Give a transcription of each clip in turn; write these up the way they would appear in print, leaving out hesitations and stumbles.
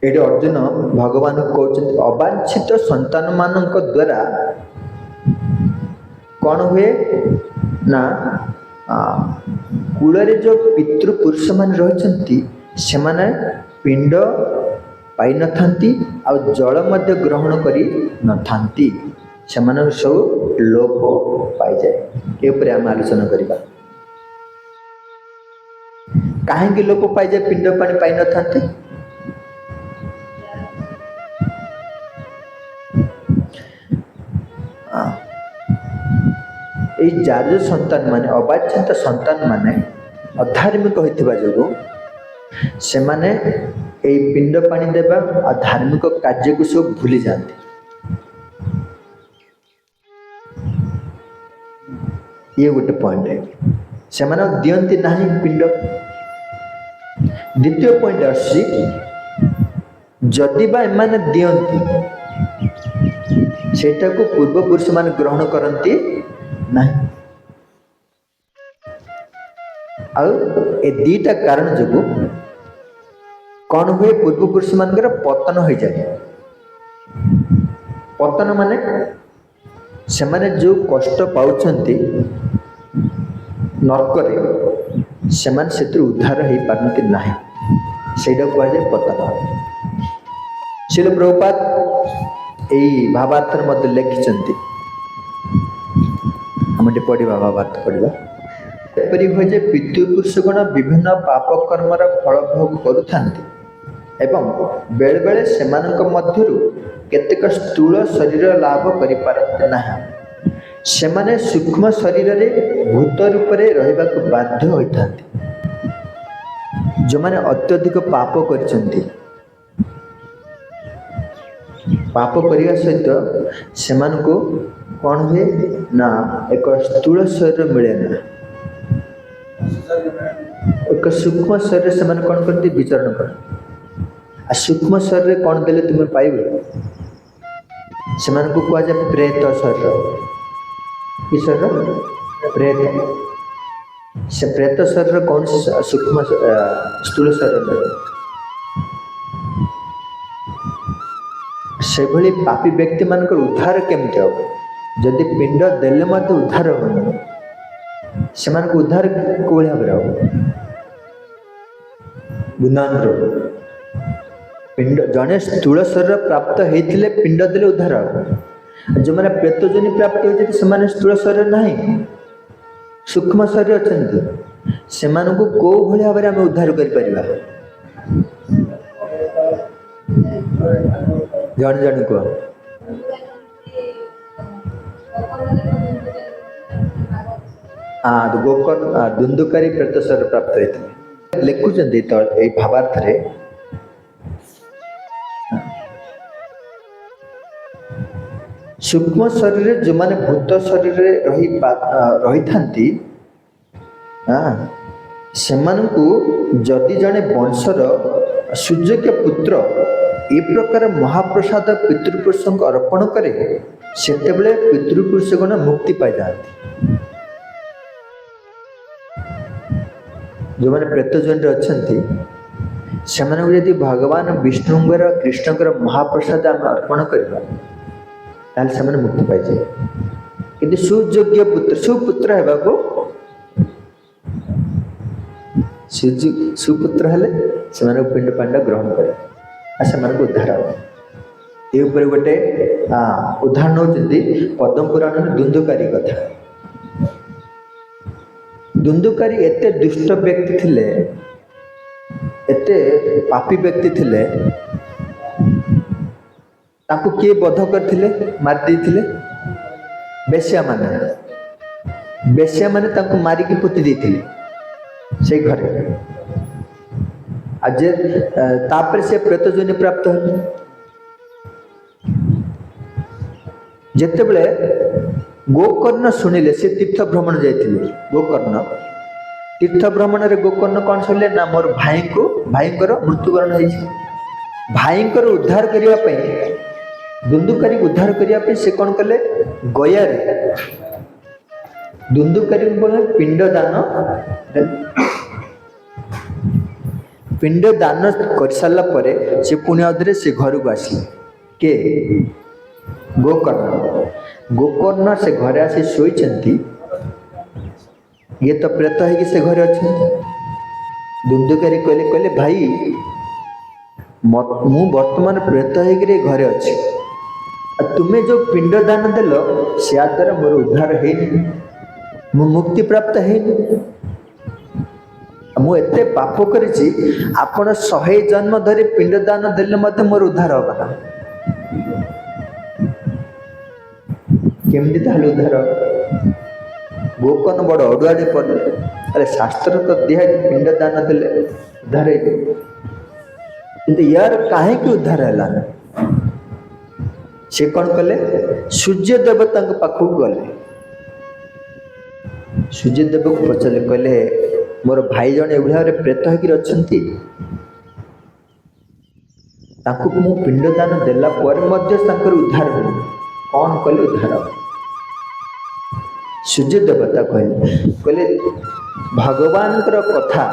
ଏଠି ଅର୍ଜୁନ ଭଗବାନ କହୁଛନ୍ତି ଅବାଞ୍ଛିତ ସନ୍ତାନ ମାନଙ୍କ ଦ୍ୱାରା କ'ଣ ହୁଏ ନା କୂଳରେ ଯେଉଁ ପିତୃପୁରୁଷ ମାନେ ରହିଛନ୍ତି ସେମାନେ ପିଣ୍ଡ ପାଇନଥାନ୍ତି ଆଉ ଜଳ ମଧ୍ୟ ଗ୍ରହଣ କରି ନଥାନ୍ତି, ସେମାନଙ୍କ ସବୁ ଲୋପ ପାଇଯାଏ। ଏ ଉପରେ ଆମେ ଆଲୋଚନା କରିବା। କାହିଁକି ଲୋପ ପାଇଯାଏ? ପିଣ୍ଡ ପାଣି ପାଇନଥାନ୍ତି। এই ଜାତୀୟ ସନ୍ତାନ ମାନେ ଅବାଞ୍ଛିତ ସନ୍ତାନ ମାନେ ଅଧାର୍ମିକ ହୋଇଥିବା ଯୋଗୁଁ ସେମାନେ এই ପିଣ୍ଡ ପାଣି ଦେବା ଆଉ ଧାର୍ମିକ କାର୍ଯ୍ୟକୁ ସବୁ ଭୁଲି ଯାଆନ୍ତି। ଇଏ ଗୋଟେ ପଏଣ୍ଟ, ସେମାନେ ଦିଅନ୍ତି ନାହିଁ ପିଣ୍ଡ। ଦ୍ୱିତୀୟ ପଏଣ୍ଟ ଆସୁଛି, ଯଦି ବା ଏମାନେ ଦିଅନ୍ତି ସେଇଟାକୁ ପୂର୍ବପୁରୁଷ ମାନେ ଗ୍ରହଣ କରନ୍ତି ନାହିଁ। ଆଉ ଏ ଦୁଇଟା କାରଣ ଯୋଗୁଁ କ'ଣ ହୁଏ? ପୂର୍ବପୁରୁଷ ମାନଙ୍କର ପତନ ହୋଇଯାଏ। ପତନ ମାନେ ସେମାନେ ଯେଉଁ କଷ୍ଟ ପାଉଛନ୍ତି ନର୍କରେ, ସେମାନେ ସେଥିରୁ ଉଦ୍ଧାର ହେଇପାରନ୍ତି ନାହିଁ, ସେଇଟା କୁହାଯାଏ ପତନ। ଶିଳ ପ୍ରଭୁପାଦ এই ଭାବାର୍ଥରେ ମଧ୍ୟ ଲେଖିଛନ୍ତି। ଆମେ ଟିକେ ପଢ଼ିବା, ଭାବାର୍ଥ ପଢ଼ିବା। ଏପରି ହୁଏ ଯେ ପିତୃପୁରୁଷଗଣ ବିଭିନ୍ନ ପାପ କର୍ମର ଫଳ ଭୋଗ କରୁଥାନ୍ତି ଏବଂ ବେଳେବେଳେ ସେମାନଙ୍କ ମଧ୍ୟରୁ କେତେକ ସ୍ଥୂଳ ଶରୀର ଲାଭ କରିପାରନ୍ତି ନାହିଁ। ସେମାନେ ସୂକ୍ଷ୍ମ ଶରୀରରେ ଭୂତ ରୂପରେ ରହିବାକୁ ବାଧ୍ୟ ହୋଇଥାନ୍ତି। ଯେଉଁମାନେ ଅତ୍ୟଧିକ ପାପ କରିଛନ୍ତି, ପାପ କରିବା ସହିତ ସେମାନଙ୍କୁ କ'ଣ ହୁଏ ନା ଏକ ସ୍ଥୂଳ ଶରୀର ମିଳେ ନା, ଏକ ସୂକ୍ଷ୍ମ ଶରୀରରେ ସେମାନେ କ'ଣ କରନ୍ତି? ବିଚରଣ କରନ୍ତି। ଆଉ ସୂକ୍ଷ୍ମ ଶରୀରରେ କ'ଣ ଦେଲେ ତୁମେ ପାଇବ? ସେମାନଙ୍କୁ କୁହାଯାଏ ପ୍ରେତ ଶରୀର। କି ଶରୀର? ପ୍ରେତ। ସେ ପ୍ରେତ ଶରୀର କୌଣସି ସୂକ୍ଷ୍ମ ସ୍ଥୂଳ ଶରୀର ନୁହେଁ। ସେଭଳି ପାପୀ ବ୍ୟକ୍ତିମାନଙ୍କର ଉଦ୍ଧାର କେମିତି ହେବ? ଯଦି ପିଣ୍ଡ ଦେଲେ ମଧ୍ୟ ଉଦ୍ଧାର ହେବନି, ସେମାନଙ୍କୁ ଉଦ୍ଧାର କୋଉଭଳି ଭାବରେ ହେବ? ବୁଝୁନାହାନ୍ତି? ପିଣ୍ଡ ଜଣେ ସ୍ଥୂଳ ଶରୀର ପ୍ରାପ୍ତ ହେଇଥିଲେ ପିଣ୍ଡ ଦେଲେ ଉଦ୍ଧାର ହେବ। ଯେଉଁମାନେ ପ୍ରେତ ଯୋନି ପ୍ରାପ୍ତ ହୋଇଛନ୍ତି ସେମାନେ ସ୍ଥୂଳ ଶରୀର ନାହିଁ, ସୂକ୍ଷ୍ମ ଶରୀର ଅଛନ୍ତି, ସେମାନଙ୍କୁ କୋଉ ଭଳି ଭାବରେ ଆମେ ଉଦ୍ଧାର କରିପାରିବା? ଜଣେ ଜଣେ କୁହ। ଗୋକର୍ଣ୍ଣ ଦୁନ୍ଦୁକାରୀ ପ୍ରେତ ଶରୀର ପ୍ରାପ୍ତ ହେଇଥିଲେ। ଲେଖୁଛନ୍ତି ଏଇ ଭାବାର୍ଥରେ, ସୂକ୍ଷ୍ମ ଶରୀରରେ ଯେଉଁମାନେ ଭୂତ ଶରୀରରେ ରହିଥାନ୍ତି, ସେମାନଙ୍କୁ ଯଦି ଜଣେ ବଂଶର ସୁଯୋଗ୍ୟ ପୁତ୍ର ଏ ପ୍ରକାର ମହାପ୍ରସାଦ ପିତୃପୁରୁଷଙ୍କୁ ଅର୍ପଣ କରେ, ସେତେବେଳେ ପିତୃପୁରୁଷଗଣ ମୁକ୍ତି ପାଇଯାଆନ୍ତି। ଯେଉଁମାନେ ପ୍ରେତ ଯୋନିରେ ଅଛନ୍ତି ସେମାନଙ୍କୁ ଯଦି ଭଗବାନ ବିଷ୍ଣୁଙ୍କର କୃଷ୍ଣଙ୍କର ମହାପ୍ରସାଦ ଆମେ ଅର୍ପଣ କରିବା, ତାହେଲେ ସେମାନେ ମୁକ୍ତି ପାଇଯିବେ। କିନ୍ତୁ ସୁଯୋଗ୍ୟ ପୁତ୍ର, ସୁପୁତ୍ର ହେବାକୁ, ସୁପୁତ୍ର ହେଲେ ସେମାନଙ୍କୁ ପିଣ୍ଡ ପାଣ୍ଡ ଗ୍ରହଣ କରିବେ ଆଉ ସେମାନଙ୍କୁ ଉଦ୍ଧାର ହେବ। ଏ ଉପରେ ଗୋଟେ ଉଦାହରଣ ହେଉଛନ୍ତି ପଦ୍ମ ପୁରାଣରେ ଦୁନ୍ଦୁକାରୀ କଥା। ଦୁନ୍ଦୁକାରୀ ଏତେ ଦୁଷ୍ଟ ବ୍ୟକ୍ତି ଥିଲେ, ଏତେ ପାପୀ ବ୍ୟକ୍ତି ଥିଲେ, ତାଙ୍କୁ କିଏ ବଧ କରିଥିଲେ? ମାରି ଦେଇଥିଲେ ବେଶ୍ୟାମାନେ। ବେଶ୍ୟାମାନେ ତାଙ୍କୁ ମାରିକି ପୋତି ଦେଇଥିଲେ ସେଇ ଘରେ। ଆଉ ତାପରେ ସେ ପ୍ରେତ ଯୋନି ପ୍ରାପ୍ତ ହେଲେ। ଯେତେବେଳେ ଗୋକର୍ଣ୍ଣ ଶୁଣିଲେ, ସେ ତୀର୍ଥ ଭ୍ରମଣ ଯାଇଥିଲେ। ଗୋକର୍ଣ୍ଣ ତୀର୍ଥ ଭ୍ରମଣରେ ଗୋକର୍ଣ୍ଣ କ'ଣ ଶୁଣିଲେ ନା ମୋର ଭାଇଙ୍କର ମୃତ୍ୟୁବରଣ ହେଇଛି। ଭାଇଙ୍କର ଉଦ୍ଧାର କରିବା ପାଇଁ, ଦୁନ୍ଦୁକାରୀକୁ ଉଦ୍ଧାର କରିବା ପାଇଁ ସେ କ'ଣ କଲେ? ଗୟାରେ ଦୁନ୍ଦୁକାରୀଙ୍କୁ ପିଣ୍ଡ ଦାନ ଦେଲେ। ପିଣ୍ଡ ଦାନ କରିସାରିଲା ପରେ ସେ ପୁଣି ଆଉଥରେ ସେ ଘରକୁ ଆସିଲେ। କିଏ? ଗୋକର୍ଣ୍ଣ। ଗୋକର୍ଣ୍ଣ ସେ ଘରେ ଆସି ଶୋଇଛନ୍ତି, ଇଏ ତ ପ୍ରେତ ହେଇକି ସେ ଘରେ ଅଛନ୍ତି। ଦୁନ୍ଦୁକାରୀ କହିଲେ ଭାଇ ମୁଁ ବର୍ତ୍ତମାନ ପ୍ରେତ ହେଇକିରି ଘରେ ଅଛି, ଆଉ ତୁମେ ଯେଉଁ ପିଣ୍ଡ ଦାନ ଦେଲ ସେୟା ଦ୍ୱାରା ମୋର ଉଦ୍ଧାର ହେଇନି, ମୁଁ ମୁକ୍ତି ପ୍ରାପ୍ତ ହେଇନି। ମୁଁ ଏତେ ପାପ କରିଛି, ଆପଣ 100 ଜନ୍ମ ଧରି ପିଣ୍ଡ ଦାନ ଦେଲେ ମଧ୍ୟ ମୋର ଉଦ୍ଧାର ହେବ ନା। କେମିତି ତାହେଲେ ଉଦ୍ଧାର? ଗୋକର୍ଣ୍ଣ ବଡ଼ ଅଡୁଆଟେ ପଡ଼ିଲେ। ଆରେ ଶାସ୍ତ୍ର ତ ଦିଆହେଇଛି ପିଣ୍ଡ ଦାନ ଦେଲେ ଉଦ୍ଧାର ହେଇଯିବ, କିନ୍ତୁ ୟାର କାହିଁକି ଉଦ୍ଧାର ହେଲାନି? ସେ କ'ଣ କଲେ? ସୂର୍ଯ୍ୟ ଦେବତାଙ୍କ ପାଖକୁ ଗଲେ। ସୂର୍ଯ୍ୟ ଦେବକୁ ପଚାରିଲେ, କହିଲେ ମୋର ଭାଇ ଜଣେ ଏଭଳି ଭାବରେ ପ୍ରେତ ହେଇକିରି ଅଛନ୍ତି, ତାଙ୍କୁ ମୁଁ ପିଣ୍ଡ ଦାନ ଦେଲା ପରେ ମଧ୍ୟ ତାଙ୍କର ଉଦ୍ଧାର ହୁଏନି, କ'ଣ କଲେ ଉଦ୍ଧାର? ସୂର୍ଯ୍ୟ ଦେବତା କହିଲେ ଭଗବାନଙ୍କର କଥା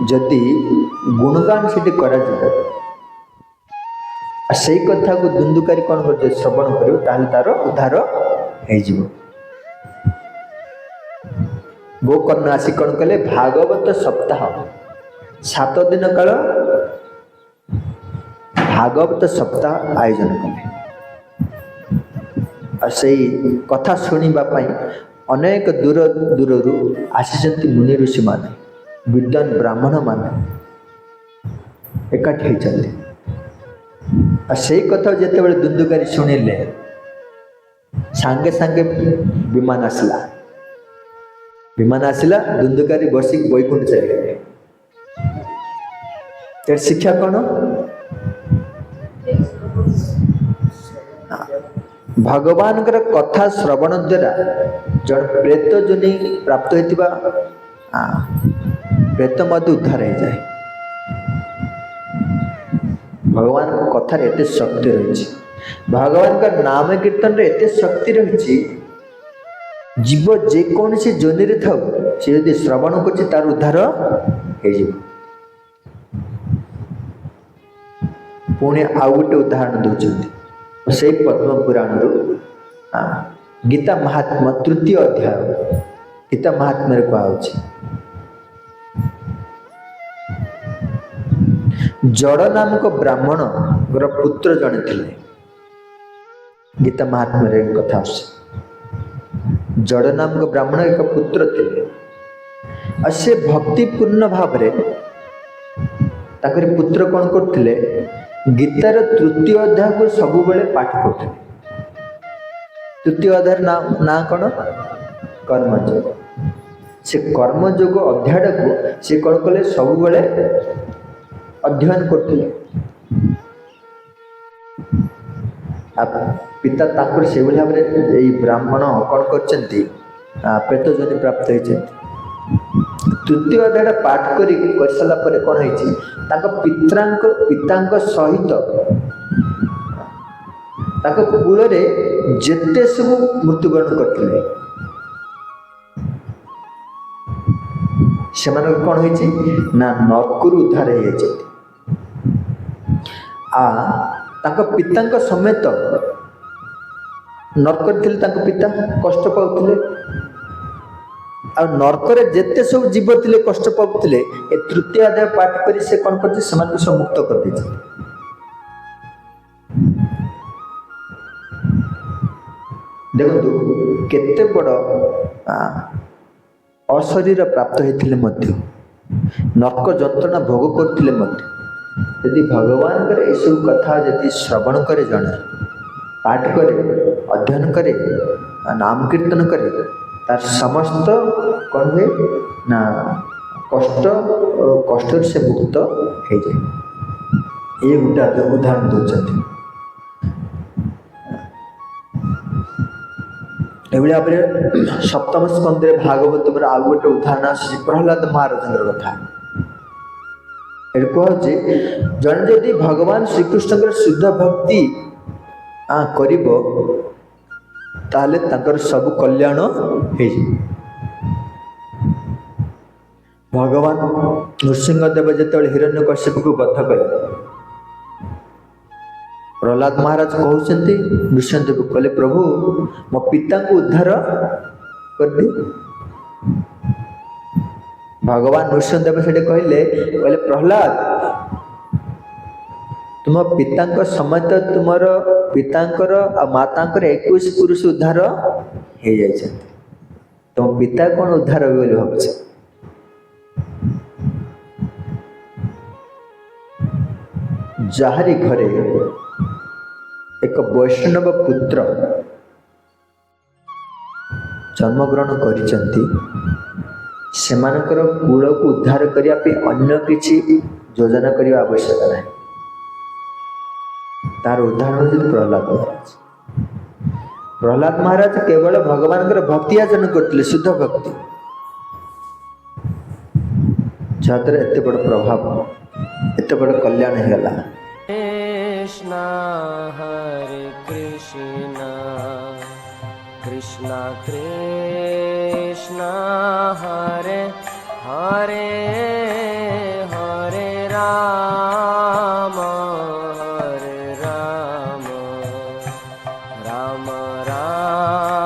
ଯଦି ଗୁଣଗାନ ସେଠି କରାଯିବ, ଆଉ ସେଇ କଥାକୁ ଦୁନ୍ଦୁକାରୀ କ'ଣ କରୁଛି? ଶ୍ରବଣ କରିବ, ତାହେଲେ ତାର ଉଦ୍ଧାର ହେଇଯିବ। ଗୋକର୍ଣ୍ଣ ଆସି କ'ଣ କଲେ? ଭାଗବତ ସପ୍ତାହ 7 ଦିନ କାଳ ଭାଗବତ ସପ୍ତାହ ଆୟୋଜନ କଲେ। ଆଉ ସେଇ କଥା ଶୁଣିବା ପାଇଁ ଅନେକ ଦୂର ଦୂରରୁ ଆସିଛନ୍ତି ମୁନି ଋଷିମାନେ, ବିଦ୍ୱାନ ବ୍ରାହ୍ମଣମାନେ ଏକାଠି ହେଇଛନ୍ତି। ଆଉ ସେଇ କଥା ଯେତେବେଳେ ଦୁନ୍ଦୁକାରୀ ଶୁଣିଲେ, ସାଙ୍ଗେ ସାଙ୍ଗେ ବିମାନ ଆସିଲା। ଦୁନ୍ଦୁକାରୀ ବସିକି ବୈକୁଣ୍ଠ ଚାଲିଗଲେ। ତେଣୁ ଶିକ୍ଷା କ'ଣ? ଭଗବାନଙ୍କର କଥା ଶ୍ରବଣ ଦ୍ୱାରା ଜଣେ ପ୍ରେତ ଯୋନି ପ୍ରାପ୍ତ ହୋଇଥିବା ପ୍ରେତ ମଧ୍ୟ ଉଦ୍ଧାର ହେଇଯାଏ। ଭଗବାନଙ୍କ କଥାରେ ଏତେ ଶକ୍ତି ରହିଛି, ଭଗବାନଙ୍କ ନାମ କୀର୍ତ୍ତନରେ ଏତେ ଶକ୍ତି ରହିଛି, ଜୀବ ଯେକୌଣସି ଯୋନିରେ ଥାଉ ସେ ଯଦି ଶ୍ରବଣ କରୁଛି ତାର ଉଦ୍ଧାର ହେଇଯିବ। ପୁଣି ଆଉ ଗୋଟେ ଉଦାହରଣ ଦେଉଛନ୍ତି ସେଇ ପଦ୍ମ ପୁରାଣରୁ, ଗୀତା ମହାତ୍ମ୍ୟ 3ୟ ଅଧ୍ୟାୟ। ଗୀତା ମହାତ୍ମ୍ୟରେ କୁହାଯାଉଛି ଜଡ଼ ନାମକ ବ୍ରାହ୍ମଣଙ୍କର ପୁତ୍ର ଜଣେ ଥିଲେ। ଗୀତା ମହାତ୍ମ୍ୟରେ କଥା ଆସୁଛି, ଜଡ଼ ନାମକ ବ୍ରାହ୍ମଣ ଏକ ପୁତ୍ର ଥିଲେ, ଆଉ ସେ ଭକ୍ତିପୂର୍ଣ୍ଣ ଭାବରେ ତାଙ୍କର ପୁତ୍ର କ'ଣ କରୁଥିଲେ? ଗୀତାର 3ୟ ଅଧ୍ୟାୟକୁ ସବୁବେଳେ ପାଠ କରୁଥିଲେ। 3ୟ ଅଧ୍ୟାୟର ନାଁ କ'ଣ? କର୍ମଯୋଗ। ସେ କର୍ମଯୋଗ ଅଧ୍ୟାୟଟାକୁ ସେ କ'ଣ କଲେ? ସବୁବେଳେ ଅଧ୍ୟୟନ କରୁଥିଲେ। ପିତା ତାଙ୍କର ସେଭଳି ଭାବରେ ଏଇ ବ୍ରାହ୍ମଣ କ'ଣ କରିଛନ୍ତି? ପ୍ରେତ ଯୋନି ପ୍ରାପ୍ତ ହେଇଛନ୍ତି। 3ୟ ଅଧ୍ୟାୟଟା ପାଠ କରିସାରିଲା ପରେ କ'ଣ ହେଇଛି? ତାଙ୍କ ପିତାଙ୍କ ସହିତ ତାଙ୍କ କୂଳରେ ଯେତେ ସବୁ ମୃତ୍ୟୁବରଣ କରିଥିଲେ ସେମାନଙ୍କ କ'ଣ ହେଇଛି? ନା ନରକରୁ ଉଦ୍ଧାର ହେଇଯାଇଛନ୍ତି। ତାଙ୍କ ପିତାଙ୍କ ସମେତ ନରକରେ ଥିଲେ, ତାଙ୍କ ପିତା କଷ୍ଟ ପାଉଥିଲେ, ଆଉ ନରକରେ ଯେତେ ସବୁ ଜୀବ ଥିଲେ କଷ୍ଟ ପାଉଥିଲେ, ଏ 3ୟ ଅଧ୍ୟାୟ ପାଠ କରି ସେ କ'ଣ କରିଛି? ସେମାନଙ୍କୁ ସବୁ ମୁକ୍ତ କରିଦେଇଛି। ଦେଖନ୍ତୁ କେତେ ବଡ଼ ଅଶରୀର ପ୍ରାପ୍ତ ହେଇଥିଲେ ମଧ୍ୟ, ନର୍କ ଯନ୍ତ୍ରଣା ଭୋଗ କରୁଥିଲେ ମଧ୍ୟ, ଯଦି ଭଗବାନଙ୍କର ଏସବୁ କଥା ଯଦି ଶ୍ରବଣ କରେ, ଜଣେ ପାଠ କରେ, ଅଧ୍ୟୟନ କରେ, ନାମ କୀର୍ତ୍ତନ କରେ, ତାର ସମସ୍ତ କ'ଣ ହୁଏ? ନା କଷ୍ଟରୁ ସେ ମୁକ୍ତ ହେଇଯାଏ। ଏ ଗୋଟେ ଉଦାହରଣ ଦେଉଛନ୍ତି। ଏଭଳି ଭାବରେ 7ମ ସ୍କନ୍ଧରେ ଭାଗବତର ଆଉ ଗୋଟେ ଉଦାହରଣ ଆସୁଛି ପ୍ରହ୍ଲାଦ ମହାରାଜଙ୍କର କଥା। ଏଠି କୁହାଯାଉଛି ଜଣେ ଯଦି ଭଗବାନ ଶ୍ରୀକୃଷ୍ଣଙ୍କର ଶୁଦ୍ଧ ଭକ୍ତି କରିବ, ତାହେଲେ ତାଙ୍କର ସବୁ କଲ୍ୟାଣ ହେଇଯିବ। ଭଗବାନ ନୃସିଂହଦେବ ଯେତେବେଳେ ହିରଣ୍ୟକଶ୍ୟପକୁ ବଧ କଲେ, ପ୍ରହ୍ଲାଦ ମହାରାଜ କହୁଛନ୍ତି ନୃସିଂହଦେବକୁ, କହିଲେ ପ୍ରଭୁ ମୋ ପିତାଙ୍କୁ ଉଦ୍ଧାର କରିଦିଏ। ଭଗବାନ ନୃସିଂହଦେବ ସେଠି କହିଲେ ପ୍ରହ୍ଲାଦ, ତୁମ ପିତାଙ୍କ ସମେତ ତୁମର ପିତାଙ୍କର ଆଉ ମାତାଙ୍କର 21 ପୁରୁଷ ଉଦ୍ଧାର ହେଇଯାଇଛନ୍ତି, ତମ ପିତା କଣ ଉଦ୍ଧାର হবে ବୋଲି ଭାବୁଛ? ଯାହାରି ଘରେ ଏକ ବୈଷ୍ଣବ ପୁତ୍ର ଜନ୍ମଗ୍ରହଣ କରିଛନ୍ତି, ସେମାନଙ୍କର କୂଳକୁ ଉଦ୍ଧାର କରିବା ପାଇଁ ଅନ୍ୟ କିଛି ଯୋଜନା କରିବା ଆବଶ୍ୟକ ନାହିଁ। ତାର ଉଦାହରଣ ହେଉଛି ପ୍ରହ୍ଲାଦ ମହାରାଜ। ପ୍ରହ୍ଲାଦ ମହାରାଜ କେବଳ ଭଗବାନଙ୍କର ଭକ୍ତି ଆଚରଣ କରିଥିଲେ, ଶୁଦ୍ଧ ଭକ୍ତି, ଯାହାଦ୍ୱାରା ଏତେ ବଡ଼ ପ୍ରଭାବ, ଏତେ ବଡ଼ କଲ୍ୟାଣ ହେଇଗଲା। कृष्ण हरे कृष्ण कृष्ण कृष्ण हरे हरे हरे राम राम राम